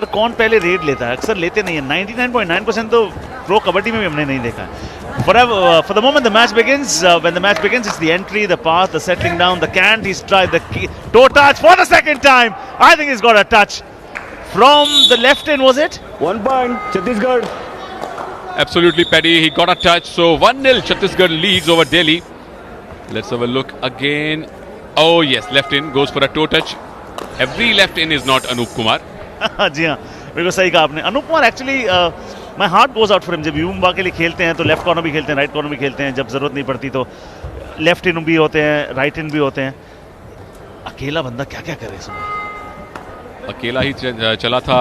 कौन पहले रेड लेता है? अक्सर लेते नहीं है। 99.9% तो प्रो कबड्डी में भी हमने नहीं देखा है। For the moment the match begins, when the match begins, it's the entry, the pass, the settling down, the cant. He's tried the toe touch for the second time. I think he's got a touch from the left end. Was it 1 point Chhattisgarh? Absolutely, Paddy. He got a touch. So 1-0 Chhattisgarh leads over Delhi. Let's have a look again. Oh yes, left in goes for a toe touch. Every left in is not Anup Kumar. जी हाँ, बिल्कुल सही कहा आपने। Anup Kumar actually my heart goes out for him. जब युवा के लिए खेलते हैं तो लेफ्ट कॉर्नर भी खेलते हैं, राइट कॉर्नर भी खेलते हैं। जब जरूरत नहीं पड़ती तो लेफ्ट इन भी होते हैं, राइट इन भी होते हैं। अकेला बंदा क्या क्या करे इसमें। अकेला ही चला था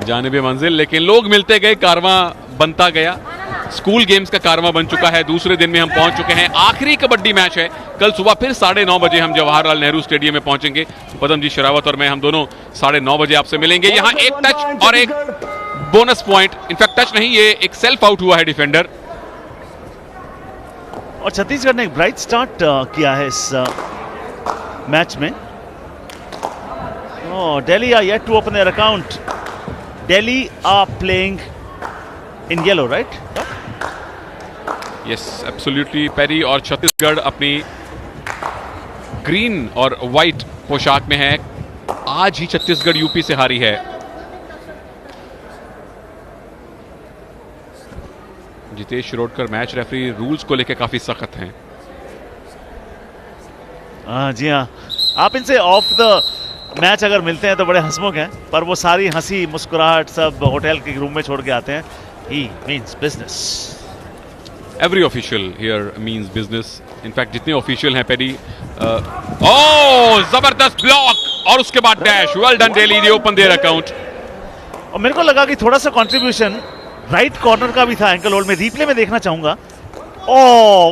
जानिबे मंजिल, लेकिन लोग मिलते गए, कारवां बनता गया। स्कूल गेम्स का कारवां बन चुका है। दूसरे दिन में हम पहुंच चुके हैं। आखिरी कबड्डी मैच है। कल सुबह फिर 9:30 बजे हम जवाहरलाल नेहरू स्टेडियम में पहुंचेंगे। पदमजीत शेरावत और मैं, हम दोनों 9:30 बजे आपसे मिलेंगे। यहां एक टच और एक बोनस पॉइंट। इनफैक्ट टच नहीं, ये एक सेल्फ आउट हुआ है डिफेंडर। और छत्तीसगढ़ ने एक ब्राइट स्टार्ट किया है इस मैच में। Delhi are yet to open their account. Delhi are playing in yellow, right? Yes, absolutely Parry. और छत्तीसगढ़ अपनी ग्रीन और व्हाइट पोशाक में है। आज ही छत्तीसगढ़ यूपी से हारी है। Jitesh Shirodkar match referee rules को लेकर काफी सख्त हैं। जी हाँ, आप इनसे ऑफ द मैच अगर मिलते हैं तो बड़े हंसमुख हैं, पर वो सारी हंसी मुस्कुराहट सब होटल के रूम में छोड़ के आते हैं। He means business. Every official here means business. In fact, जितने official हैं पैडी, जबरदस्त ब्लॉक और उसके बाद dash. Well done Delhi, they open their account. और मेरे को लगा कि थोड़ा सा कंट्रीब्यूशन राइट कॉर्नर का भी था एंकल होल्ड में। रिप्ले में देखना चाहूंगा।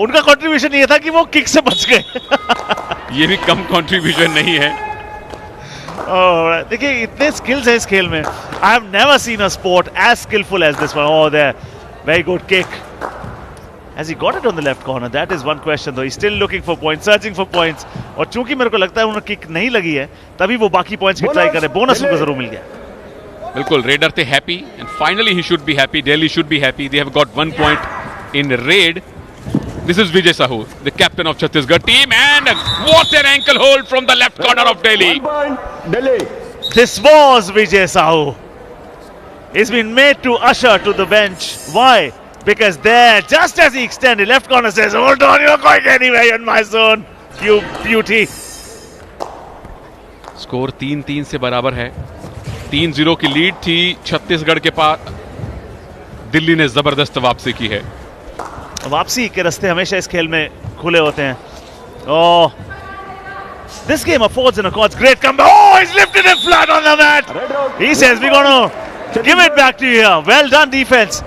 उनका कंट्रीब्यूशन ये था कि वो किक से बच गए। ये भी कम कंट्रीब्यूशन नहीं है। देखिए इतने स्किल्स है इस खेल में। I have never seen a sport as skillful as this one. Oh there, very good kick. Has he got it on the left corner? That is one question though. He's still looking for points, searching for points. और चूंकि मेरे को लगता है उन्हें kick नहीं लगी है, तभी वो बाकी पॉइंट्स की ट्राई कर रहे हैं। बोनस उनको जरूर मिल गया। बिल्कुल, रेडर थे happy and finally he should be happy. Delhi should be happy. They have got 1 point in raid. This is Vijay Sahu, the captain of Chhattisgarh team, and what an ankle hold from the left corner of Delhi. 1 point Delhi. This was Vijay Sahu. He's been made to usher to the bench. Why? Because there, just as he extended, left corner says, "Hold on, you're going anywhere, you're in my zone, you beauty." Score 3-3 से बराबर है। 3-0 की lead थी छत्तीसगढ़ के पास। दिल्ली ने जबरदस्त वापसी की है। वापसी के रास्ते हमेशा इस खेल में खुले होते हैं। This game affords and accords great comeback. He's lifted it flat on the mat. He says, "We're gonna give it back to you here." Well done, defense.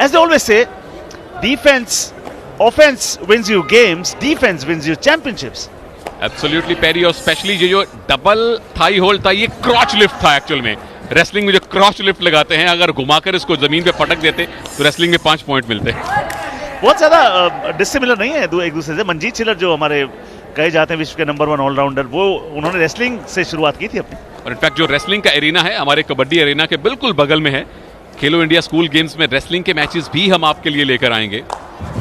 As they always say, offense wins you games, defense wins you championships. Absolutely Parry. और specially ये जो double thigh hold था, ये crotch lift था actual में। Wrestling में जो क्रॉच lift लगाते हैं, अगर घुमाकर इसको जमीन पे पटक देते तो रेसलिंग में 5 पॉइंट मिलते। बहुत ज्यादा डिसिमिलर नहीं है एक दूसरे से। मनजीत छिल्लर जो हमारे कहे जाते हैं विश्व के नंबर 1 ऑलराउंडर, वो उन्होंने रेसलिंग से शुरुआत की थी अपनी। और इनफैक्ट जो रेसलिंग का एरिना है हमारे कबड्डी एरिना के बिल्कुल बगल में है। खेलो इंडिया स्कूल गेम्स में रेसलिंग के मैचेस भी हम आपके लिए लेकर आएंगे।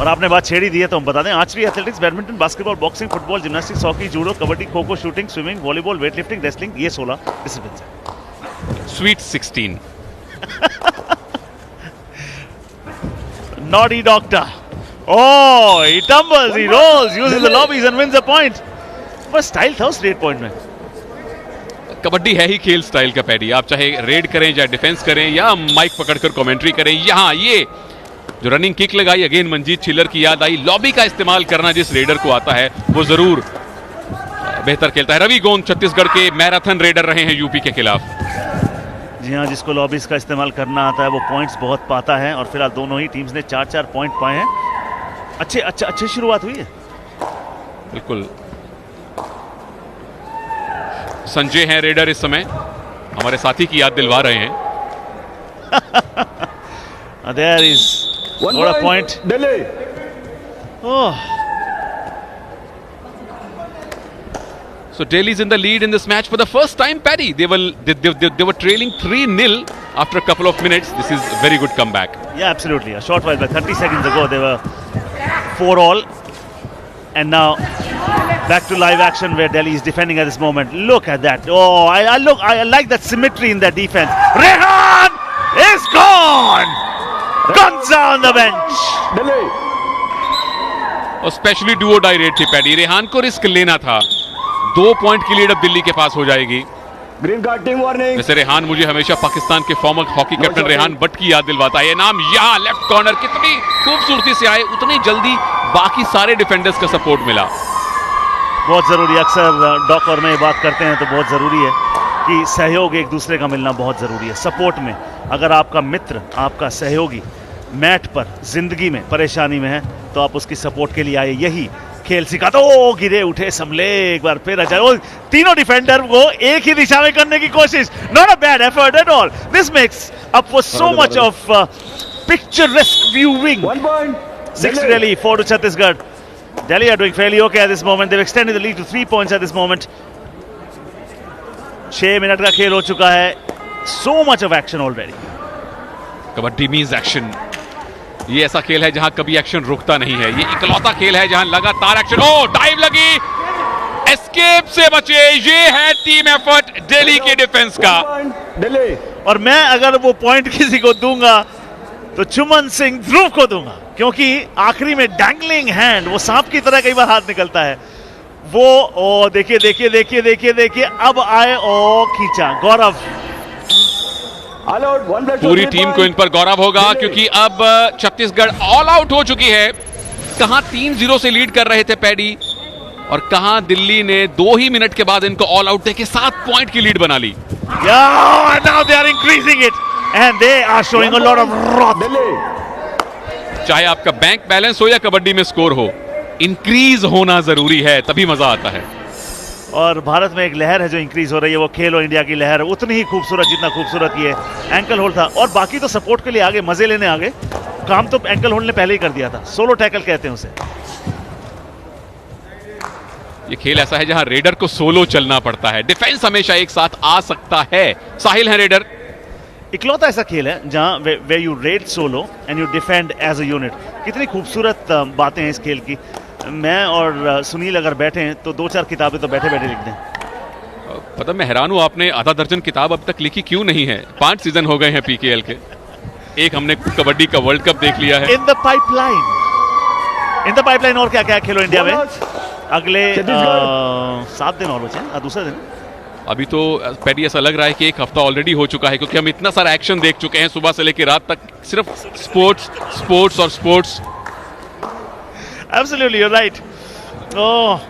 और आपने बात छेड़ी दी है तो हम बता दें, archery, athletics, badminton, basketball, boxing, football, gymnastics, hockey, judo, kabaddi, kho kho, shooting, swimming, volleyball, weight lifting, wrestling, ये 16 डिसिप्लिन्स हैं। Sweet 16। Naughty doctor. He tumbles, he rolls, uses the lobbies and wins a point. बस स्टाइल था उस red point में। कबड्डी है ही खेल style का paddy. आप चाहे रेड करें या डिफेंस करें या माइक पकड़कर कमेंट्री करें। यहां ये जो रनिंग किक लगाई, अगेन मनजीत छिल्लर की याद आई। लॉबी का इस्तेमाल करना जिस रेडर को आता है वो जरूर बेहतर खेलता है। रवि गोंद छत्तीसगढ़ के मैराथन रेडर रहे हैं यूपी के खिलाफ। जी हाँ, जिसको लॉबीज का इस्तेमाल करना आता है वो पॉइंट्स बहुत पाता है। और फिलहाल दोनों ही टीम्स ने 4-4 पॉइंट पाए हैं। अच्छी शुरुआत हुई है। बिल्कुल। संजय हैं रेडर इस समय, हमारे साथी की याद दिलवा रहे हैं। There is what a point. Delhi. So Delhi's in the lead in this match for the first time, Paddy. They were trailing 3-0 after a couple of minutes. This is a very good comeback. Yeah, absolutely. A short while back, 30 seconds ago, they were 4-all. And now back to live action where Delhi is defending at this moment. Look at that. Oh, I like that symmetry in their defense. Rehan is gone. Gonza on the bench. Delhi. और specially Duo die raid थी paddy. Rehan को risk लेना था. 2 point की lead अब दिल्ली के पास हो जाएगी. Green card, team warning. वैसे रेहान मुझे हमेशा पाकिस्तान के farmer hockey captain Rehan but की याद दिलवाता है. ये नाम यहाँ लेफ्ट कॉर्नर कितनी खूबसूरती से आए, उतनी जल्दी बाकी सारे डिफेंडर्स का सपोर्ट मिला. बहुत जरूरी. अक्सर डॉक और मैं बात करते हैं तो बहुत जरूरी है कि सहयोग एक दूसरे का मिलना बहुत जरूरी है. सपोर्ट में अगर आपका मित्र, आपका सहयोगी मैट पर जिंदगी में परेशानी में है तो आप उसकी सपोर्ट के लिए आए. यही खेल सिखाता. ओ गिरे उठे संभले, एक बार फिर अच्छा. वो तीनों डिफेंडर को एक ही दिशा में करने की कोशिश. Not a bad effort at all. This makes up for so much of picturesque viewing. 1 point. 6 to Delhi, 4 to Chhattisgarh. Delhi are doing fairly okay at this moment. They've extended the lead to 3 points at this moment. 6 minute का खेल हो चुका है. So much of action already. Kabaddi means action. ये ऐसा खेल है जहां कभी एक्शन रुकता नहीं है. ये इकलौता खेल है जहां लगातार एक्शन. ओ डाइव लगी, एस्केप से बचे. ये है टीम एफर्ट दिल्ली के डिफेंस का. 1 point. Delhi. और मैं अगर वो पॉइंट किसी को दूंगा तो चुमन सिंह ध्रुव को दूंगा, क्योंकि आखिरी में डैंगलिंग हैंड, वो सांप की तरह कई बार हाथ निकलता है वो. ओ देखिए देखिए देखिए देखिए देखिए अब आए. ओ खींचा गौरव. All out. 1 plus 2, पूरी 3 टीम point. को इन पर गौरव होगा दिल्ली. क्योंकि अब छत्तीसगढ़ ऑल आउट हो चुकी है. कहां 3-0 से लीड कर रहे थे पैडी और कहां दिल्ली ने 2 ही मिनट के बाद इनको ऑल आउट देके 7 पॉइंट की लीड बना ली. Yeah, now they are increasing it and they are showing a lot of wrath. Delhi. चाहे आपका बैंक बैलेंस हो या कबड्डी में स्कोर हो, इंक्रीज होना जरूरी है, तभी मजा आता है. और भारत में एक लहर है जो इंक्रीज हो रही है. वो खेलो इंडिया की लहर उतनी ही खूबसूरत जितना खूबसूरत ये एंकल होल्ड था. और बाकी तो सपोर्ट के लिए आगे, मजे लेने आगे. काम तो एंकल होल्ड ने पहले ही कर दिया था. सोलो टैकल कहते हैं उसे. ये खेल ऐसा है जहां रेडर को सोलो चलना पड़ता है. डिफेंस हमेशा एक साथ आ सकता है. साहिल है रेडर. इकलौता ऐसा खेल है जहां where you raid solo and you defend as a unit. कितनी खूबसूरत बातें हैं इस खेल की. मैं और सुनील अगर बैठे हैं तो 2-4 किताबें तो बैठे बैठे लिख दें. पता, मैं हैरान हूं आपने आधा दर्जन किताब अब तक लिखी क्यों नहीं है. 5 सीजन हो गए हैं पीकेएल के. एक हमने कबड्डी का वर्ल्ड कप देख लिया है. इन द पाइपलाइन और क्या क्या खेलो इंडिया में. अगले 7 दिन और बचे हैं. दूसरा दिन अभी तो पैडी ऐसा लग रहा है कि एक हफ्ता ऑलरेडी हो चुका है, क्योंकि हम इतना सारा एक्शन देख चुके हैं सुबह से लेकर रात तक. सिर्फ स्पोर्ट्स स्पोर्ट्स और sports. Absolutely, you're right. Oh,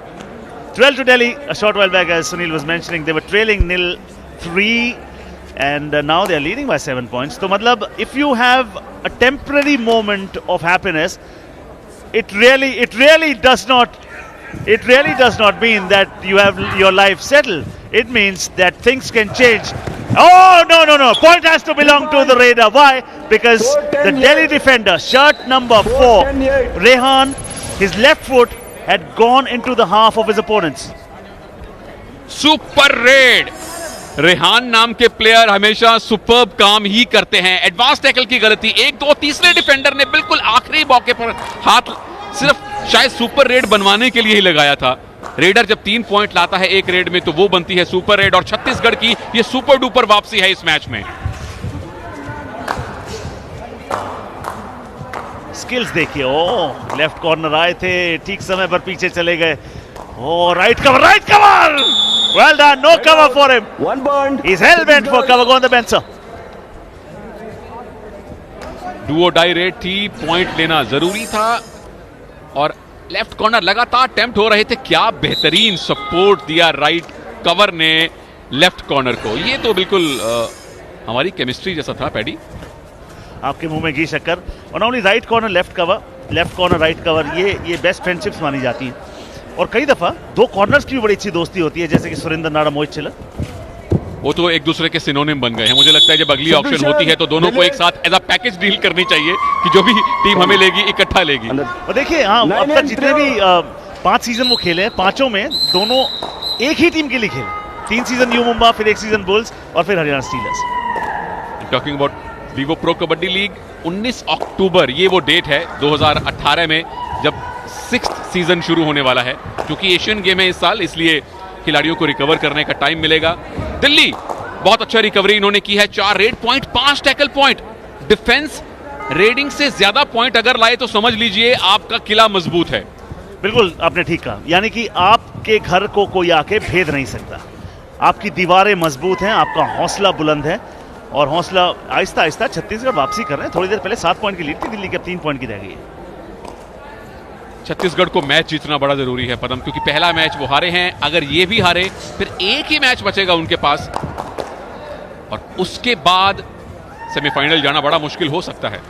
12 to Delhi. A short while back, as Sunil was mentioning, they were trailing 0-3 and now they are leading by 7 points. So, matlab, if you have a temporary moment of happiness, it really does not mean that you have your life settled. It means that things can change. Oh, no. Point has to belong to the Raider. Why? Because the Delhi defender, shirt number 4, Rehan, his left foot had gone into the half of his opponents. Super red. Rehan नाम के player हमेशा superb काम ही करते हैं. Advance tackle की गलती. 1-2 तीसरे defender ने बिल्कुल आखिरी मौके पर हाथ सिर्फ शायद सुपर रेड बनवाने के लिए ही लगाया था. रेडर जब 3 पॉइंट लाता है एक रेड में तो वो बनती है सुपर रेड. और छत्तीसगढ़ की ये सुपर डुपर वापसी है इस मैच में. स्किल्स देखिए. ओ लेफ्ट कॉर्नर आए थे, ठीक समय पर पीछे चले गए. Oh right cover. Well done. No cover for him. 1 point. He's hell bent for cover. Go on the bench, sir. Do or die raid थी, पॉइंट लेना जरूरी था और लेफ्ट कॉर्नर लगातार अटेम्प्ट हो रहे थे. क्या बेहतरीन सपोर्ट दिया राइट कवर ने लेफ्ट कॉर्नर को. ये तो बिल्कुल हमारी केमिस्ट्री जैसा था पैडी. आपके मुंह में घी शक्कर. और not only right corner left corner right cover, ये बेस्ट फ्रेंडशिप्स मानी जाती हैं. और कई दफा 2 कॉर्नर्स की भी बड़ी अच्छी दोस्ती होती है, जैसे कि सुरेंद्र नाड़ा, मोहित चिल्लर. वो तो एक दूसरे के सिनोनिम बन गए हैं. मुझे लगता है जब अगली ऑप्शन होती है तो दोनों को एक साथ एज अ पैकेज डील करनी चाहिए कि जो भी टीम हमें लेगी इकट्ठा लेगी. और देखिए, हाँ, अब तक जितने भी 5 सीजन वो खेले हैं, 5 में दोनों एक ही टीम के लिए खेले। 3 सीजन न्यू मुंबा, फिर 1 सीजन बुल्स और फिर Haryana stealers. Talking about Vivo pro kabaddi league, 19 अक्टूबर ये वो डेट है 2018 में जब 6th सीजन शुरू होने वाला है। क्योंकि एशियन गेम है इस साल, इसलिए खिलाड़ियों को रिकवर करने का टाइम मिलेगा। दिल्ली बहुत अच्छा रिकवरी इन्होंने की है, 4 raid point, 5 tackle point. Defence raiding से ज्यादा पॉइंट अगर लाए तो समझ लीजिए आपका किला मजबूत है। बिल्कुल आपने ठीक कहा, यानी कि आपके घर को कोई आके भेद नहीं सकता। आपकी दीवारें मजबूत हैं, आपका हौसला बुलंद है और हौसला आहिस्ता आहिस्ता छत्तीसगढ़ वापसी कर रहे हैं। थोड़ी देर पहले 7 पॉइंट की लीड थी दिल्ली की, अब 3 पॉइंट की रह गई है। छत्तीसगढ़ को मैच जीतना बड़ा जरूरी है पदम, क्योंकि पहला मैच वो हारे हैं। अगर ये भी हारे फिर एक ही मैच बचेगा उनके पास और उसके बाद सेमीफाइनल जाना बड़ा मुश्किल हो सकता है।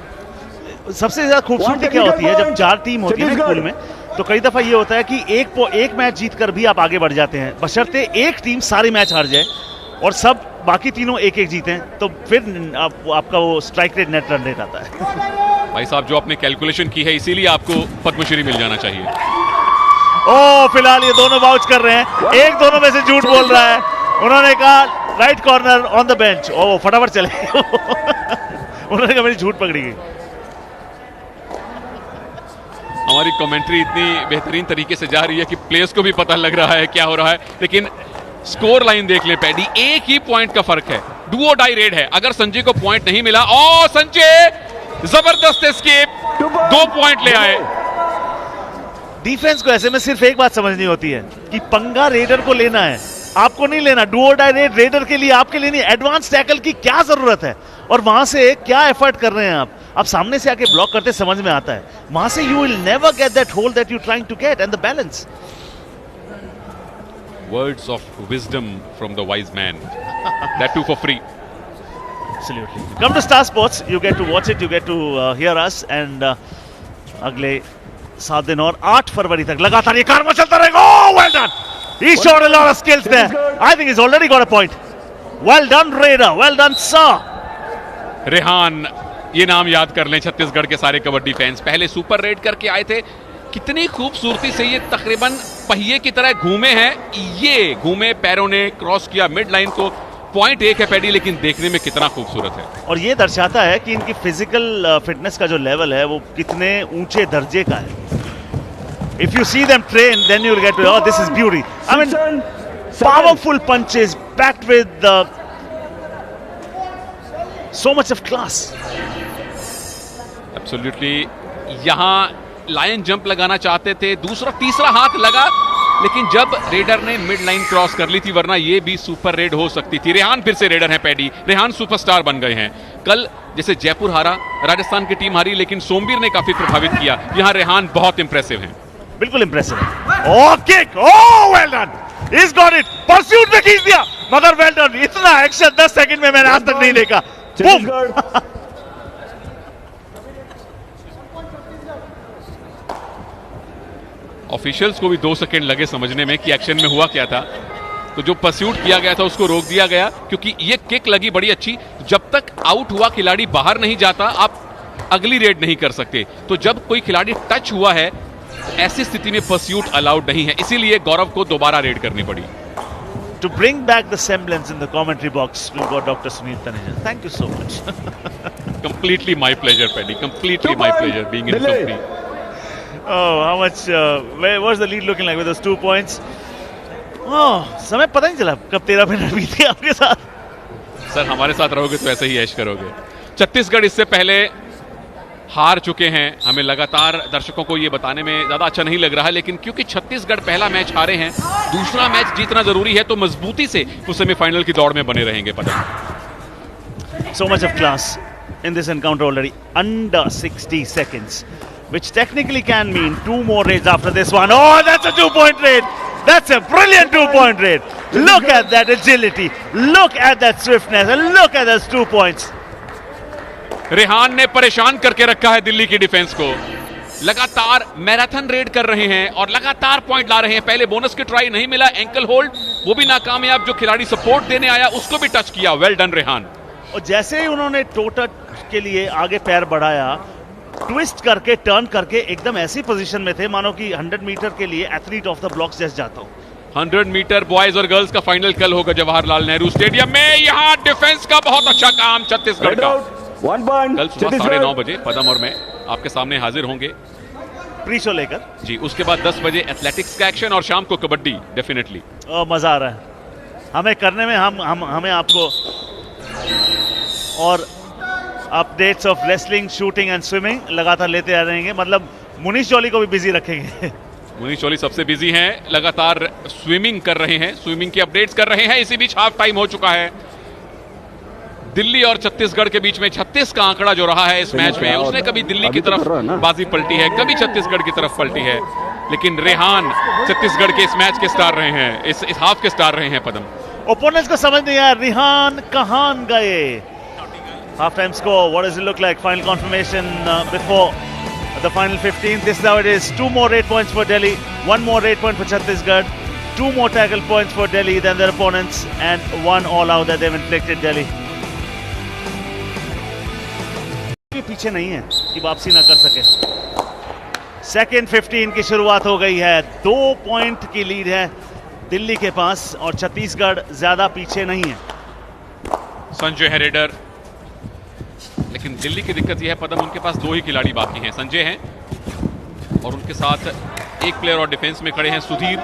सबसे ज्यादा खूबसूरती क्या होती है, जब 4 टीम होती है ना पूल में, तो कई दफा ये होता है कि एक मैच जीतकर भी आप आगे बढ़ जाते हैं, बशर्ते एक टीम सारे मैच हार जाए और सब बाकी तीनों एक जीतें, तो फिर आपका वो strike rate, net run rate आता है। भाई साहब जो आपने कैलकुलेशन की है इसीलिए आपको पद्मश्री मिल जाना चाहिए। ओ फिलहाल ये दोनों वाउच कर रहे हैं, एक दोनों में से झूठ बोल रहा है। उन्होंने कहा right corner on the bench, oh फटाफट चले उन्होंने कहा मेरी झूठ पकड़ी गई। हमारी कमेंट्री इतनी बेहतरीन तरीके से जा रही है कि प्लेयर्स को भी पता लग रहा है क्या हो रहा है, लेकिन स्कोर लाइन देख ले पैडी, एक ही पॉइंट का फर्क है। डू और डाई रेड है, अगर संजय को पॉइंट नहीं मिला, ओ संजय जबरदस्त एस्केप, 2 पॉइंट ले आए। डिफेंस को ऐसे में सिर्फ एक बात समझनी होती है कि पंगा रेडर को लेना है, आपको नहीं लेना। Do or die red raider के लिए, आपके लिए नहीं। एडवांस टैकल की क्या जरूरत है और वहां से क्या एफर्ट कर रहे हैं आप सामने से आके ब्लॉक करते समझ में आता है। वहां से you will never get that hole that you trying to get and the balance. Words of wisdom from the wise man. That too for free. Absolutely. Come to Star Sports. You get to watch it. You get to hear us. And अगले 7 दिन और 8 फरवरी तक लगातार ये कारवा चलता रहेगा। Oh, well done. He showed a lot of skills there. I think he's already got a point. Well done, Raider. Well done, sir. Rehan, ये नाम याद कर लें छत्तीसगढ़ के सारे कबड्डी फैंस। पहले सुपर रेड करके आए थे, कितनी खूबसूरती से ये तकरीबन पहिए की तरह घूमे हैं। ये घूमे, पैरों ने क्रॉस किया मिड लाइन को। पॉइंट 1 है पैडी, लेकिन देखने में कितना खूबसूरत है। और ये दर्शाता है कि इनकी फिजिकल फिटनेस का जो लेवल है वो कितने ऊंचे दर्जे का है। If you see them train, then you will get to, oh, this is beauty. I mean, powerful punches packed with so much of class. Absolutely. यहाँ लाइन जंप लगाना चाहते थे, दूसरा तीसरा हाथ लगा, लेकिन जब रेडर ने मिड लाइन क्रॉस कर ली थी, वरना ये भी सुपर रेड हो सकती थी। रेहान फिर से रेडर है पैडी, रेहान सुपरस्टार बन गए हैं। कल जैसे जयपुर हारा, राजस्थान की टीम हारी, लेकिन सोमवीर ने काफी प्रभावित किया। यहाँ रेहान बहुत इंप्रेसिव हैं। बिल्कुल इंप्रेसिव है। Oh kick, oh well done, he's got it, pursuit में खींच दिया, मगर वेल डन। इतना एक्शन 10 सेकंड में मैंने आज तक नहीं देखा। बूम। ऑफिशियल्स को भी 2 सेकंड लगे समझने में कि एक्शन में हुआ क्या था। तो जो परस्यूट किया गया था उसको रोक दिया गया, क्योंकि ये किक लगी बड़ी अच्छी। जब तक आउट हुआ खिलाड़ी बाहर नहीं जाता, आप अगली रेड नहीं कर सकते। तो जब कोई खिलाड़ी टच हुआ है, ऐसी स्थिति में परस्यूट अलाउड नहीं है, इसीलिए गौरव को दोबारा रेड करनी पड़ी। To bring back the semblance in the commentary box, we've got Dr. Sunil Taneja. Thank you so much. Completely my pleasure, Paddy. Completely my pleasure being in company. Oh, how much? What's the lead looking like with those 2 points? Oh, समय पता नहीं चला कब 13 minute बीते आपके साथ। Sir हमारे साथ रहोगे तो ऐसे ही ऐश करोगे। छत्तीसगढ़ इससे पहले हार चुके हैं। हमें लगातार दर्शकों को ये बताने में ज्यादा अच्छा नहीं लग रहा है, लेकिन क्योंकि छत्तीसगढ़ पहला मैच हारे हैं, दूसरा मैच जीतना जरूरी है, तो मजबूती से वो सेमीफाइनल की दौड़ में बने रहेंगे। पता So much of class in this encounter already. Under 60 seconds, which technically can mean 2 more raids after this one. Oh, that's a 2-point raid. That's a brilliant 2-point raid. Look at that agility. Look at that swiftness. And look at those 2 points. Rehan ने परेशान करके रखा है दिल्ली की defence को। लगातार marathon red कर रहे हैं और लगातार पॉइंट ला रहे हैं। पहले बोनस की ट्राई नहीं मिला, एंकल होल्ड वो भी नाकामयाब। जो खिलाड़ी सपोर्ट देने आया उसको भी टच किया। Well done Rehan. और जैसे ही उन्होंने टो टच के लिए आगे पैर बढ़ाया, ट्विस्ट करके टर्न करके एकदम ऐसी पोजीशन में थे मानो कि 100 मीटर के लिए एथलीट ऑफ द ब्लॉक्स जैसे जाता हूं। 100 मीटर बॉयज और गर्ल्स का फाइनल कल होगा जवाहरलाल नेहरू स्टेडियम में। यहां डिफेंस का बहुत अच्छा काम छत्तीसगढ़ Red का। out. 1 point. कल सुबह Chhattisgarh. 9:30 बजे पदम और मैं आपके सामने हाजिर होंगे प्री शो लेकर। जी। उसके बाद 10 बजे एथलेटिक्स का एक्शन और शाम को कबड्डी। डेफिनेटली मजा आ रहा है हमें करने में। हमें आपको और updates of wrestling, shooting and swimming लगातार लेते आ रहेंगे। मतलब मुनीश जॉली को भी बिजी रखेंगे। मुनीश जॉली सबसे बिजी हैं, लगातार स्विमिंग कर रहे हैं, स्विमिंग की अपडेट्स कर रहे हैं। इसी बीच हाफ टाइम हो चुका है। दिल्ली और छत्तीसगढ़ के बीच में 36 का आंकड़ा जो रहा है इस मैच में, उसने कभी दिल्ली की तरफ बाजी पलटी है, कभी छत्तीसगढ़ की तरफ पलटी है। लेकिन रेहान छत्तीसगढ़ के इस मैच के स्टार रहे हैं, इस हाफ के स्टार रहे हैं पदम। ओपोनेंट्स को समझ नहीं आया रेहान कहां गए। Half time score, what does it look like? Final confirmation before the final 15. This is how it is. 2 more 8 points for Delhi, 1 more 8 point for Chhattisgarh, 2 more tackle points for Delhi than their opponents, and 1 all out that they've inflicted Delhi. पीछे नहीं है कि वापसी ना कर सके। Second 15 की शुरुआत हो गई है। 2 पॉइंट की लीड है दिल्ली के पास और छत्तीसगढ़ ज्यादा पीछे नहीं है। संजय है रेडर, लेकिन दिल्ली की दिक्कत यह है पदम, उनके पास 2 ही खिलाड़ी बाकी हैं। संजय हैं और उनके साथ एक प्लेयर और डिफेंस में खड़े हैं सुधीर।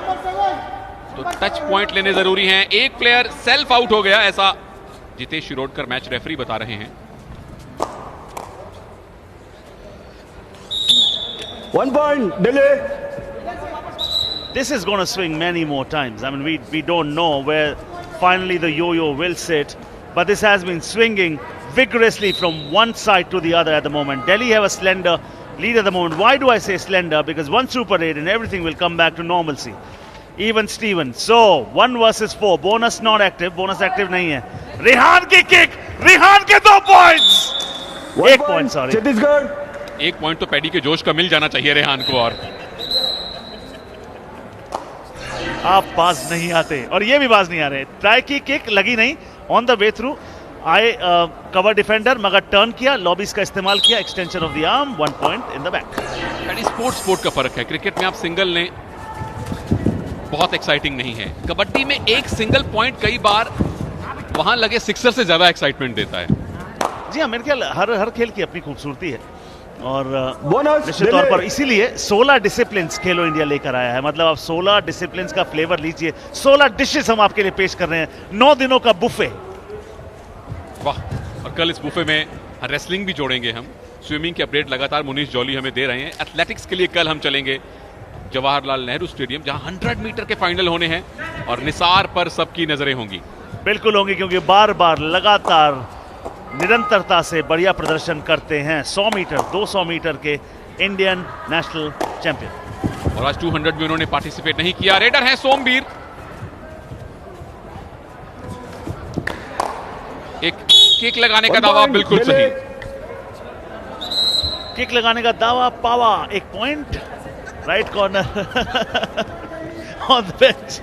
तो टच पॉइंट लेने जरूरी हैं। एक प्लेयर सेल्फ आउट हो गया, ऐसा जितेश शिरोडकर मैच रेफरी बता रहे हैं। 1 point. Delhi. This is going to swing many more times. I mean, we don't know where finally the yo-yo will sit, but this has been swinging vigorously from one side to the other at the moment. Delhi have a slender lead at the moment. Why do I say slender? Because 1 Super 8 and everything will come back to normalcy. Even Steven. So 1 versus 4. Bonus not active. Bonus active नहीं है. रेहान की kick. Rehan के 2 points. 1 point, sorry. Chhattisgarh. 1 point तो paddy के जोश का मिल जाना चाहिए रेहान को। और आप बाज नहीं आते और ये भी बाज नहीं आ रहे। ट्राई की किक लगी नहीं, ऑन द वे थ्रू आए कवर डिफेंडर, मगर टर्न किया, लॉबीज का इस्तेमाल किया, extension of the arm, 1 point in the back. Paddy sport का फर्क है। क्रिकेट में आप सिंगल ने बहुत एक्साइटिंग नहीं है, कबड्डी में एक सिंगल पॉइंट कई बार वहां लगे सिक्सर से ज्यादा एक्साइटमेंट देता है। जी हाँ, मेरे ख्याल हर खेल की अपनी खूबसूरती है और Bonus, निश्चित तौर पर इसीलिए 16 डिसिप्लिन्स खेलो इंडिया लेकर आया है। मतलब आप 16 डिसिप्लिन्स का फ्लेवर लीजिए। 16 डिशेस हम आपके लिए पेश कर रहे हैं। 9 दिनों का बुफे। वाह। और कल इस बुफे में रेसलिंग भी जोड़ेंगे हम। स्विमिंग की अपडेट लगातार मुनीश जॉली हमें दे रहे हैं। एथलेटिक्स के लिए कल हम चलेंगे जवाहरलाल नेहरू स्टेडियम, जहां 100 मीटर के फाइनल होने हैं और निसार पर सबकी नजरें होंगी। बिल्कुल होंगी, क्योंकि बार बार लगातार निरंतरता से बढ़िया प्रदर्शन करते हैं 100 मीटर 200 मीटर के इंडियन नेशनल चैंपियन। और आज 200 में उन्होंने पार्टिसिपेट नहीं किया। रेडर है सोमवीर। एक किक लगाने का दावा बिल्कुल सही। किक लगाने का दावा पावा। 1 point. Right corner on the bench.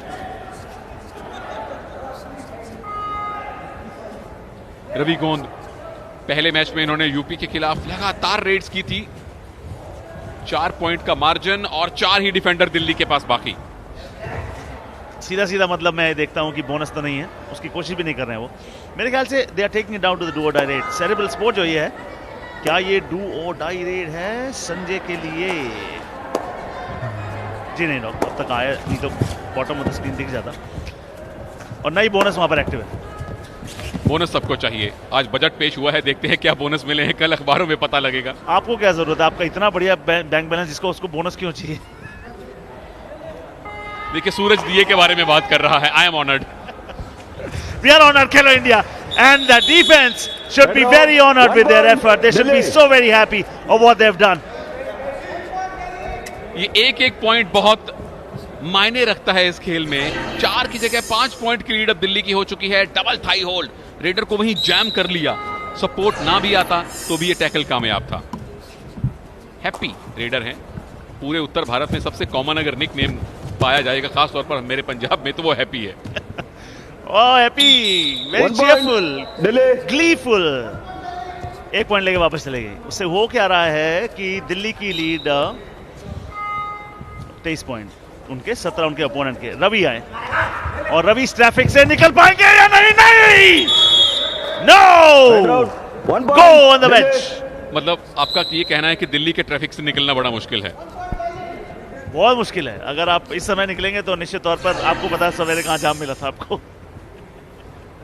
Ravi गोंद, पहले मैच में इन्होंने यूपी के खिलाफ लगातार रेड्स की थी। 4 पॉइंट का मार्जिन और 4 ही डिफेंडर दिल्ली के पास बाकी। सीधा सीधा मतलब मैं देखता हूं कि बोनस तो नहीं है, उसकी कोशिश भी नहीं कर रहे हैं वो। मेरे ख्याल से they are taking it down to the do or die raid. Cerebral sport जो ये है, क्या ये डू और डाई रेड है संजय के लिए? जी नहीं डॉक्टर, अब तक आया नहीं तो बॉटम ऑफ द स्क्रीन दिख जाता। और नई बोनस वहां पर एक्टिव है। बोनस सबको चाहिए। आज बजट पेश हुआ है, देखते हैं क्या बोनस मिले हैं, कल अखबारों में पता लगेगा। आपको क्या जरूरत है? आपका इतना बढ़िया बैंक बैलेंस, जिसको उसको बोनस क्यों चाहिए? देखिए सूरज दिए के बारे में बात कर रहा है। I am honoured. We are honored, Khelo India, and the defense should be very honored with their effort. They should be so very happy of what they've done. ये एक पॉइंट बहुत मायने रखता है इस खेल में। 4 की जगह 5 पॉइंट की लीड अब दिल्ली की हो चुकी है। डबल थाई होल्ड, रेडर को वहीं जैम कर लिया। सपोर्ट ना भी आता तो भी ये टैकल कामयाब था। हैप्पी रेडर हैं। पूरे उत्तर भारत में सबसे कॉमन अगर निक नेम पाया जाएगा, खास तौर पर मेरे पंजाब में, तो वो हैप्पी है। Oh, happy, very cheerful, gleeful. 1 point लेके वापस चले गए। उससे हो क्या रहा है कि दिल्ली की लीड 23 पॉइंट। उनके 17 उनके अपोनेंट के। रवि आए और रवि इस ट्रैफिक से निकल पाएंगे या नहीं? नहीं, no, One go point. On the delay. Bench. मतलब आपका ये कहना है कि दिल्ली के ट्रैफिक से निकलना बड़ा मुश्किल है? बहुत मुश्किल है। अगर आप इस समय निकलेंगे तो निश्चित तौर पर आपको पता है सवेरे कहाँ जाम मिला था आपको।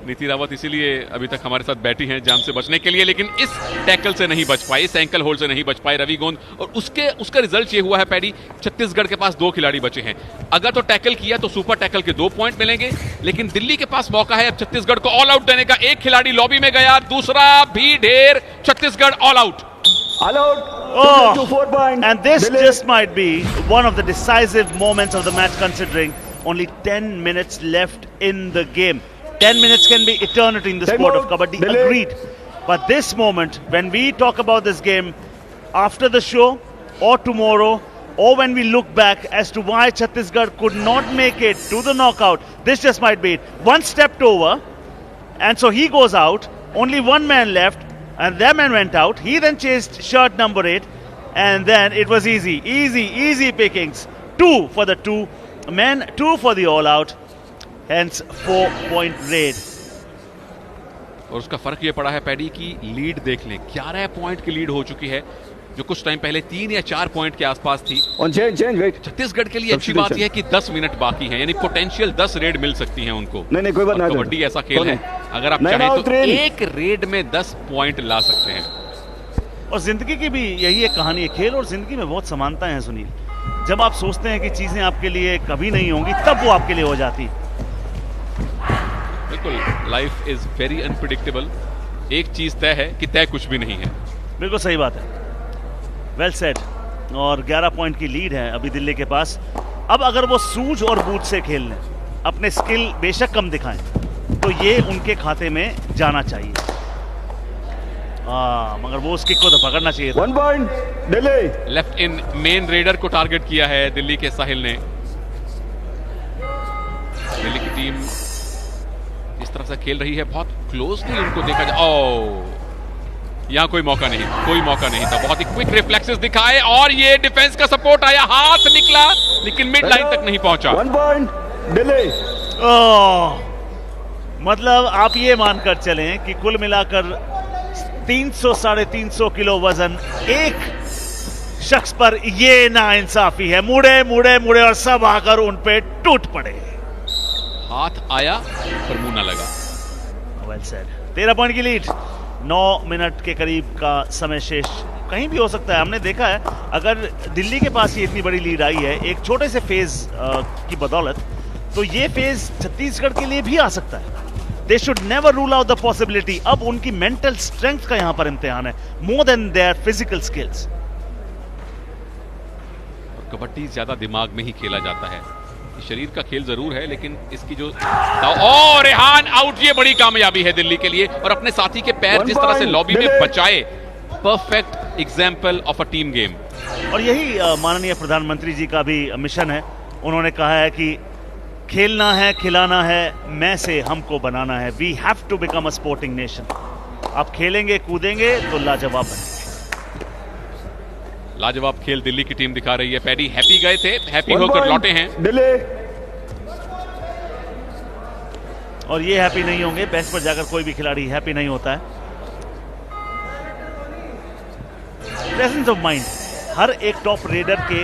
नीति रावत इसीलिए अभी तक हमारे साथ बैठी हैं जाम से बचने के लिए, लेकिन इस टैकल से नहीं बच पाई, इस एंकल होल्ड से नहीं बच पाए रवि गोंद। और उसका रिजल्ट ये हुआ है पैडी, छत्तीसगढ़ के पास 2 खिलाड़ी बचे हैं। अगर तो टैकल किया तो सुपर टैकल के 2 पॉइंट मिलेंगे, लेकिन दिल्ली के पास मौका है अब छत्तीसगढ़ को ऑल आउट देने का। एक खिलाड़ी लॉबी में गया, दूसरा भी ढेर, Chhattisgarh all out. All out. Oh, To 4 point. and this delay. just might be one of the decisive moments of the match, considering only 10 minutes left in the game. 10 minutes can be eternity in the Time sport of out. kabaddi, Delay. agreed. But this moment, when we talk about this game after the show or tomorrow, or when we look back as to why Chhattisgarh could not make it to the knockout, this just might be it. One stepped over, and so he goes out, only one man left, and that man went out. He then chased shirt number 8, and then it was easy pickings. 2 for the 2 men, 2 for the all out, hence 4-point raid. और उसका फर्क ये पड़ा है paddy की lead देख लें, 11 point की लीड हो चुकी है, जो कुछ टाइम पहले 3 या 4 पॉइंट के आसपास थी। On change, wait. छत्तीसगढ़ के लिए अच्छी बात यह है कि 10 मिनट बाकी हैं, यानी पोटेंशियल 10 रेड मिल सकती हैं उनको। नहीं, कोई बात और नहीं। कबड्डी ऐसा खेल है, अगर आप नहीं, चाहें नहीं, तो ट्रेन। एक रेड में 10 पॉइंट ला सकते हैं। और जिंदगी की भी यही एक कहानी है। खेल और जिंदगी में बहुत समानताएं हैं सुनील। जब आप सोचते हैं कि चीजें आपके लिए कभी नहीं होंगी, तब वो आपके लिए हो जाती। बिल्कुल, लाइफ इज वेरी अनप्रिडिक्टेबल। एक चीज तय है कि तय कुछ भी नहीं है। बिल्कुल सही बात है, वेल सेड। और 11 पॉइंट की लीड है अभी दिल्ली के पास। अब अगर वो सूझ और बूझ से खेल लें, अपने स्किल बेशक कम दिखाएं, तो ये उनके खाते में जाना चाहिए। मगर वो उस किक को तो पकड़ना चाहिए था। 1 point. delay. Left in main raider को टारगेट किया है दिल्ली के साहिल ने। दिल्ली की टीम इस तरह से खेल रही है, बहुत क्लोजली उनको देखा जाए। यहां कोई मौका नहीं था। बहुत ही क्विक रिफ्लेक्सेस दिखाए और ये डिफेंस का सपोर्ट आया, हाथ निकला लेकिन मिड लाइन तक नहीं पहुंचा। 1 point. delay. मतलब आप ये मानकर चलें कि कुल मिलाकर 300-350 किलो वजन एक शख्स पर ये नाइंसाफी है। मुड़े और सब आकर उन पे टूट पड़े। हाथ आया पर मुंह ना लगा। Well said. 13 पॉइंट की लीड, 9 मिनट के करीब का समय शेष। कहीं भी हो सकता है, हमने देखा है अगर दिल्ली के पास ये इतनी बड़ी लीड आई है एक छोटे से फेज की बदौलत, तो ये फेज छत्तीसगढ़ के लिए भी आ सकता है। They should never rule out the possibility. अब उनकी मेंटल स्ट्रेंथ का यहां पर इम्तिहान है, more than their physical skills. Kabaddi ज्यादा दिमाग में ही खेला जाता है, शरीर का खेल जरूर है, लेकिन इसकी जो और रेहान आउट, ये बड़ी कामयाबी है दिल्ली के लिए। और अपने साथी के पैर जिस तरह से लॉबी में बचाए, perfect example of a team game. और यही माननीय प्रधानमंत्री जी का भी मिशन है। उन्होंने कहा है कि खेलना है, खिलाना है, मैं से हमको बनाना है। We have to become a sporting nation. आप खेलेंगे कूदेंगे तो लाजवाब बनेंगे। लाजवाब खेल दिल्ली की टीम दिखा रही है। पैडी हैप्पी गए थे, हैप्पी होकर लौटे हैं। delay. और ये हैप्पी नहीं होंगे, बेंच पर जाकर कोई भी खिलाड़ी हैप्पी नहीं होता है। प्रेजेंस ऑफ माइंड हर एक टॉप रेडर के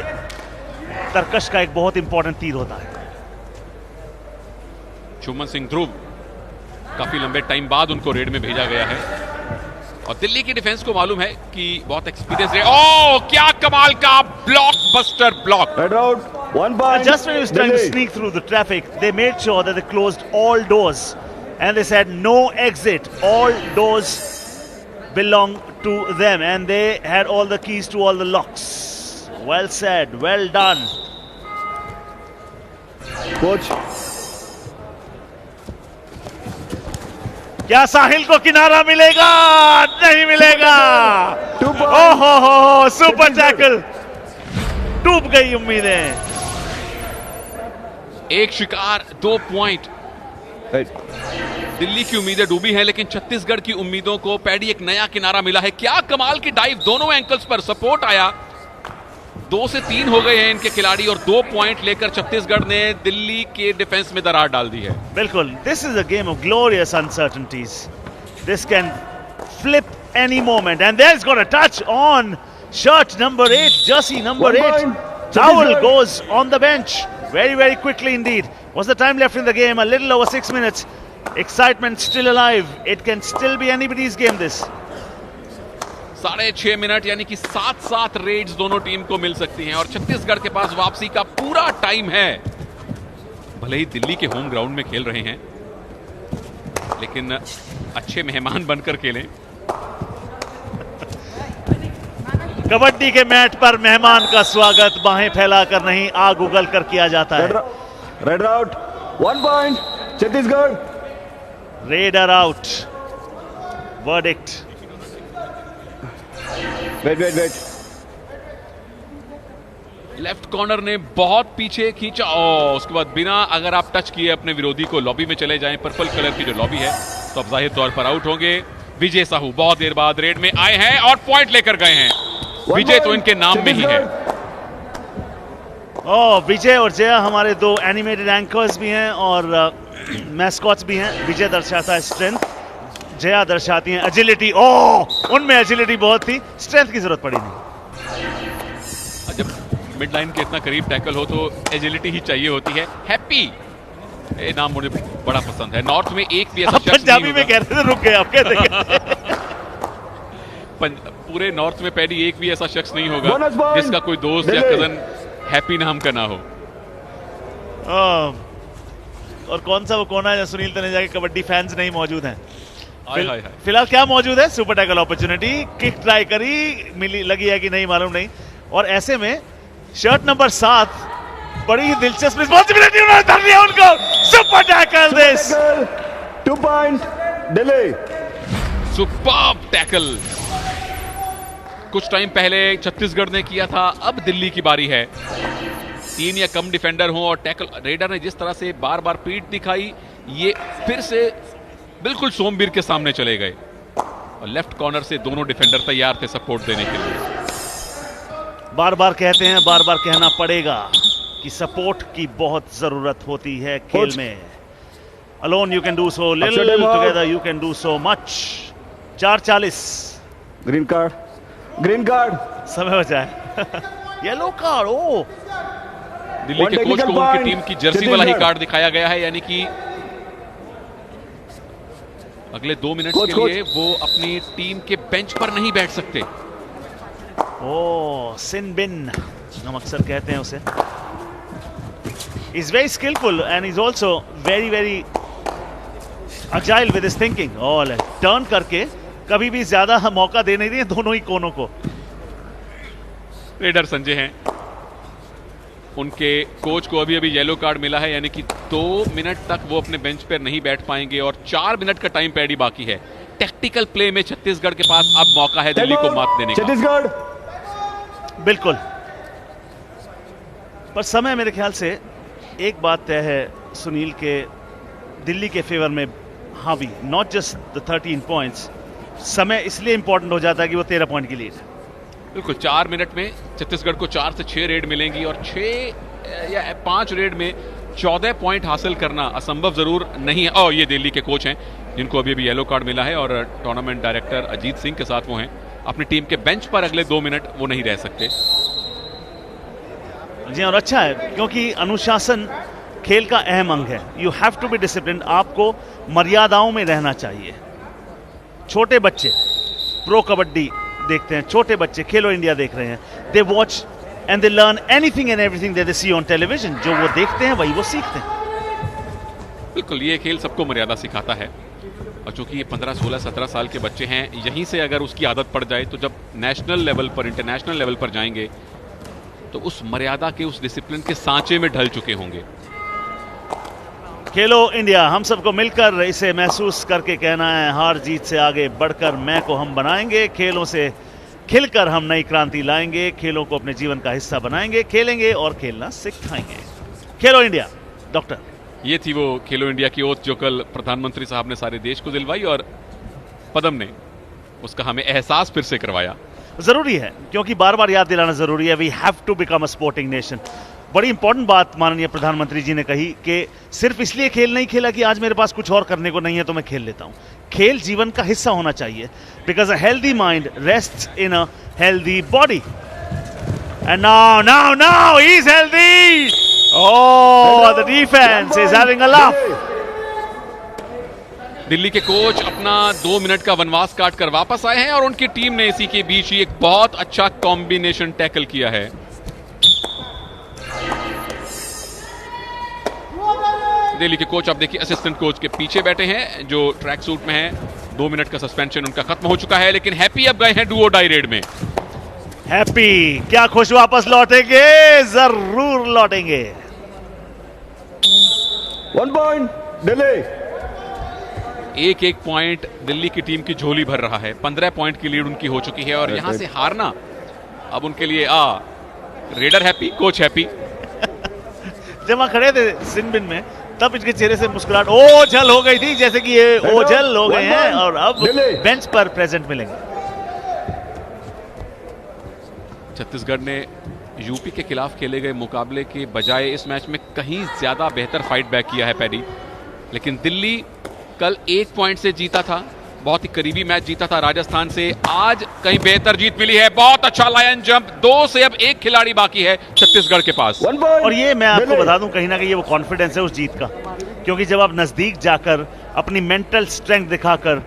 तरकश का एक बहुत इंपॉर्टेंट तीर होता है। शुभमन सिंह ध्रुव, काफी लंबे टाइम बाद उनको रेड में भेजा गया है। और दिल्ली की डिफेंस को मालूम है कि बहुत एक्सपीरियंस है। ओह, क्या कमाल का blockbuster block. Head out. 1 point. Just when he was trying to delay. sneak through the traffic, they made sure that they closed all doors and they said no exit. All doors belong to them and they had all the keys to all the locks. Well said, well done. Coach. क्या साहिल को किनारा मिलेगा? नहीं मिलेगा। 2 point. ओहो, super tackle. डूब गई उम्मीदें। एक शिकार 2 पॉइंट। Right. दिल्ली की उम्मीदें डूबी हैं, लेकिन छत्तीसगढ़ की उम्मीदों को पैडी एक नया किनारा मिला है। क्या कमाल की डाइव, दोनों एंकल्स पर सपोर्ट आया। 2 से 3 हो गए हैं इनके खिलाड़ी और 2 पॉइंट लेकर छत्तीसगढ़ ने दिल्ली के डिफेंस में दरार डाल दी है। बिल्कुल, this is a game of glorious uncertainties, this can flip any moment and there is got a touch on shirt number 8, jersey number 8. Towel goes on the bench very quickly indeed. What's the time left in the game? A little over 6 minutes. Excitement still alive. It can still be anybody's game this. 6.5 minute यानी कि 7 Reds दोनों team को मिल सकती हैं और छत्तीसगढ़ के पास वापसी का पूरा टाइम है। भले ही दिल्ली के होम ग्राउंड में खेल रहे हैं लेकिन अच्छे मेहमान बनकर खेलें। कबड्डी के मैट पर मेहमान का स्वागत बाहें फैलाकर नहीं, आग उगल कर किया जाता है। Raid out, 1 point Chhattisgarh. Raider out, verdict. Wait. Left corner ने बहुत पीछे खींचा और उसके बाद बिना अगर आप टच किए अपने विरोधी को लॉबी में चले जाएं, पर्पल कलर की जो लॉबी है, तो अब जाहिर तौर पर आउट होंगे। विजय साहू बहुत देर बाद रेड में आए हैं और पॉइंट लेकर गए हैं। विजय तो इनके नाम में ही है। विजय और जया हमारे 2 एनिमेटेड एंकर्स भी हैं और मैस्कॉट्स भी हैं। विजय दर्शाता है स्ट्रेंथ, जया दर्शाती हैं एजिलिटी। उनमें एजिलिटी बहुत थी, स्ट्रेंथ की जरूरत पड़ी नहीं। जब मिड लाइन के इतना करीब टैकल हो तो एजिलिटी ही चाहिए होती है। हैप्पी ये नाम मुझे बड़ा पसंद है। नॉर्थ में एक भी ऐसा शख्स पंजाबी में कह रहे थे, रुक गए आप कहते पूरे नॉर्थ में पैडी एक भी ऐसा शख्स नहीं होगा जिसका कोई दोस्त या कजन हैप्पी नाम का ना हो। और कौन सा वो कोना है सुनील तनेजा के कबड्डी फैंस नहीं मौजूद हैं। फिलहाल क्या मौजूद है? Super tackle opportunity, kick try करी, मिली, लगी है कि नहीं मालूम नहीं। और ऐसे में शर्ट नंबर 7 बड़ी ही दिलचस्प रिस्पॉन्सिबिलिटी उन्होंने धर लिया उनको। Super tackle this, 2 point Delhi. Superb tackle कुछ टाइम पहले छत्तीसगढ़ ने किया था, अब दिल्ली की बारी है। 3 या कम डिफेंडर हों और टैकल रेडर ने जिस तरह से बार बार पीठ दिखाई, ये फिर से बिल्कुल सोमवीर के सामने चले गए और लेफ्ट कॉर्नर से दोनों डिफेंडर तैयार थे सपोर्ट देने के लिए। बार बार कहते हैं, बार बार कहना पड़ेगा कि सपोर्ट की बहुत जरूरत होती है खेल में। Alone you can do so little, together you can do so much. 4:40 green card समय बचा है। Yellow card. दिल्ली के कोच को उनकी टीम की जर्सी वाला ही कार्ड दिखाया गया है, यानी कि अगले 2 मिनट के लिए वो अपनी टीम के बेंच पर नहीं बैठ सकते। सिन बिन हम अक्सर कहते हैं उसे। Is very skilful and is also very agile with his thinking. All turn करके कभी भी ज्यादा मौका दे नहीं दिए दोनों ही कोनों को। रेडर संजय हैं, उनके कोच को अभी येलो कार्ड मिला है, यानी कि 2 मिनट तक वो अपने बेंच पर नहीं बैठ पाएंगे और 4 मिनट का टाइम पैडी बाकी है। टैक्टिकल प्ले में छत्तीसगढ़ के पास अब मौका है दिल्ली को मात देने का। छत्तीसगढ़ बिल्कुल, पर समय मेरे ख्याल से एक बात तय है सुनील के दिल्ली के फेवर में हावी, नॉट जस्ट द 13 पॉइंट्स। समय इसलिए इंपॉर्टेंट हो जाता है कि वो 13 पॉइंट की लीड है। बिल्कुल, 4 मिनट में छत्तीसगढ़ को 4 से 6 रेड मिलेंगी और 6 या 5 रेड में 14 पॉइंट हासिल करना असंभव जरूर नहीं है। और ये दिल्ली के कोच हैं जिनको अभी येलो कार्ड मिला है और टूर्नामेंट डायरेक्टर अजीत सिंह के साथ वो हैं। अपनी टीम के बेंच पर अगले 2 मिनट वो नहीं रह सकते। जी, और अच्छा है क्योंकि अनुशासन खेल का अहम अंग है। You have to be discipline, आपको मर्यादाओं में रहना चाहिए। छोटे बच्चे प्रो कबड्डी देखते हैं, छोटे बच्चे खेलो इंडिया देख रहे हैं, they watch and they learn anything and everything that they see on television. जो वो देखते हैं वही वो सीखते हैं। बिल्कुल, ये खेल सबको मर्यादा सिखाता है और चूंकि ये 15, 16, 17 साल के बच्चे हैं, यहीं से अगर उसकी आदत पड़ जाए तो जब नेशनल लेवल पर, इंटरनेशनल लेवल पर जाएंगे तो उस मर्यादा के, उस डिसिप्लिन के सांचे में ढल चुके होंगे। खेलो इंडिया, हम सबको मिलकर इसे महसूस करके कहना है, हार जीत से आगे बढ़कर मैं को हम बनाएंगे। खेलों से खिलकर हम नई क्रांति लाएंगे, खेलों को अपने जीवन का हिस्सा बनाएंगे, खेलेंगे और खेलना सिखाएंगे। खेलो इंडिया। डॉक्टर, ये थी वो खेलो इंडिया की ओथ जो कल प्रधानमंत्री साहब ने सारे देश को दिलवाई और पदम ने उसका हमें एहसास फिर से करवाया। जरूरी है, क्योंकि बार बार याद दिलाना जरूरी है, we have to become a sporting nation. बड़ी इंपॉर्टेंट बात माननीय प्रधानमंत्री जी ने कही कि सिर्फ इसलिए खेल नहीं खेला कि आज मेरे पास कुछ और करने को नहीं है तो मैं खेल लेता हूं। खेल जीवन का हिस्सा होना चाहिए, because a healthy mind rests in a healthy body. And now he is healthy. Oh, the defence is having a laugh. Delhi के कोच अपना 2 मिनट का वनवास काट कर वापस आए हैं और उनकी टीम ने इसी के बीच ही एक बहुत अच्छा कॉम्बिनेशन टैकल किया है। दिल्ली के कोच, आप देखिए असिस्टेंट कोच के पीछे बैठे हैं जो ट्रैक सूट में हैं। 2 मिनट का सस्पेंशन उनका खत्म हो चुका है, लेकिन हैप्पी अब गए हैं डू और डाई रेड में। हैप्पी क्या खुश वापस लौटेंगे? जरूर लौटेंगे। 1 पॉइंट दिल्ली। एक पॉइंट दिल्ली की टीम की झोली भर रहा है। 15 पॉइंट की लीड उनकी हो चुकी है और यहां से हारना अब उनके लिए रेडर हैप्पी, कोच हैप्पी। जब वहां खड़े थे सिनबिन में, तब इनके चेहरे से मुस्कुराहट ओझल हो गई थी, जैसे कि ये ओझल हो गए हैं और अब बेंच पर प्रेजेंट मिलेंगे। छत्तीसगढ़ ने यूपी के खिलाफ खेले गए मुकाबले के बजाय इस मैच में कहीं ज्यादा बेहतर फाइट बैक किया है पैडी। लेकिन दिल्ली कल 1 पॉइंट से जीता था, बहुत ही करीबी मैच जीता था राजस्थान से। आज कहीं बेहतर जीत मिली है। बहुत अच्छा लायन जंप, 2 से अब 1 खिलाड़ी बाकी है छत्तीसगढ़ के पास। और ये मैं आपको बता दूं, कहीं ना कहीं ये वो कॉन्फिडेंस है उस जीत का, क्योंकि जब आप नजदीक जाकर अपनी मेंटल स्ट्रेंथ दिखाकर,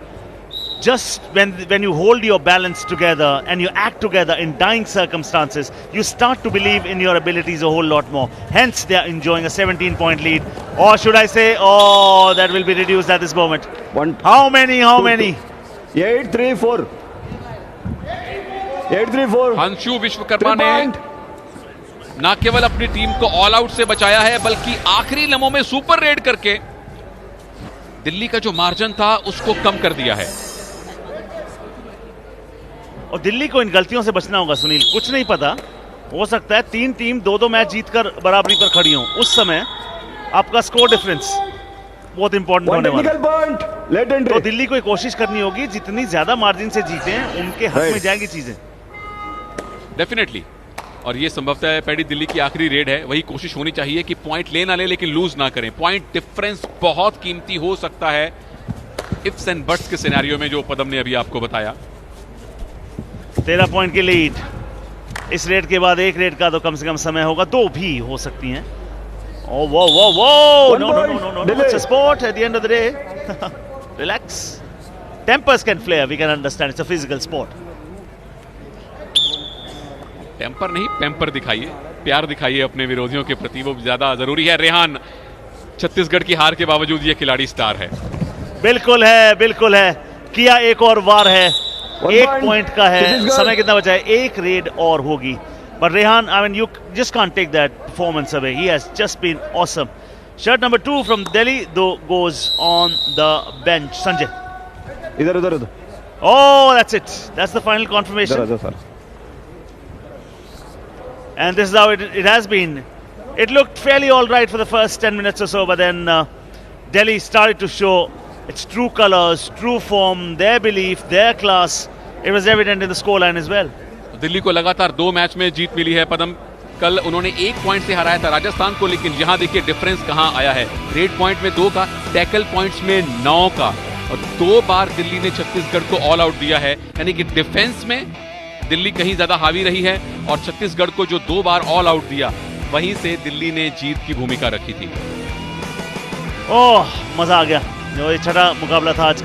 just when you hold your balance together and you act together in dying circumstances, you start to believe in your abilities a whole lot more. Hence they are enjoying a 17-point lead, or should I say, that will be reduced at this moment. How many 8-3-4 Anshu Vishwakarma ने न केवल अपनी team को all out से बचाया है, बल्कि आखिरी लम्हों में सुपर रेड करके दिल्ली का जो मार्जिन था उसको कम कर दिया है। और दिल्ली को इन गलतियों से बचना होगा सुनील। कुछ नहीं पता, हो सकता है 3 टीम 2-2 मैच जीतकर बराबरी पर खड़ी हो, उस समय आपका स्कोर डिफरेंस बहुत इंपॉर्टेंट होने वाला है। तो दिल्ली को कोशिश करनी होगी, जितनी ज्यादा मार्जिन से जीते उनके हक में जाएंगी चीजें डेफिनेटली। और ये संभवतः पैडी दिल्ली की आखिरी रेड है, वही कोशिश होनी चाहिए कि पॉइंट ले ना ले लेकिन लूज ना करें। पॉइंट डिफरेंस बहुत कीमती हो सकता है इफ्स एंड बट्स के सिनेरियो में, जो पदम ने अभी आपको बताया। 13 पॉइंट की लीड। इस रेड के बाद एक रेड का तो कम से कम समय होगा, 2 भी हो सकती हैं। Oh, whoa. No. It's a sport at the end of the day. Relax. Tempers can flare, we can understand. It's a physical sport. Temper नहीं, पेम्पर दिखाइए, प्यार दिखाइए अपने विरोधियों के प्रति, वो ज्यादा जरूरी है। रेहान, छत्तीसगढ़ की हार के बावजूद ये खिलाड़ी स्टार है। बिल्कुल है। किया एक और वार है, 1 पॉइंट का है। समय कितना बचा है? 1 रेड और होगी। But Rehan, I mean, you just can't take that performance away. He has just been awesome. Shirt number 2 from Delhi, though, goes on the bench. Sanjay. Idhar. Oh, that's it. That's the final confirmation. Idhar, sir. And this is how it has been. It looked fairly all right for the first 10 minutes or so, but then Delhi started to show its true colors, true form, their belief, their class. It was evident in the scoreline as well. Delhi को लगातार 2 match में जीत मिली है पदम। कल उन्होंने 1 point से हराया था राजस्थान को, लेकिन यहां देखिए डिफरेंस कहां आया है। रेड पॉइंट में 2 का, टैकल पॉइंट्स में 9 का, और 2 बार दिल्ली ने छत्तीसगढ़ को ऑल आउट दिया है। यानी कि डिफेंस में दिल्ली कहीं ज्यादा हावी रही है और छत्तीसगढ़ को जो 2 बार ऑल आउट दिया, वहीं से दिल्ली ने जीत की भूमिका रखी थी। ओह, मजा आ गया। जो ये छठा मुकाबला था आज का।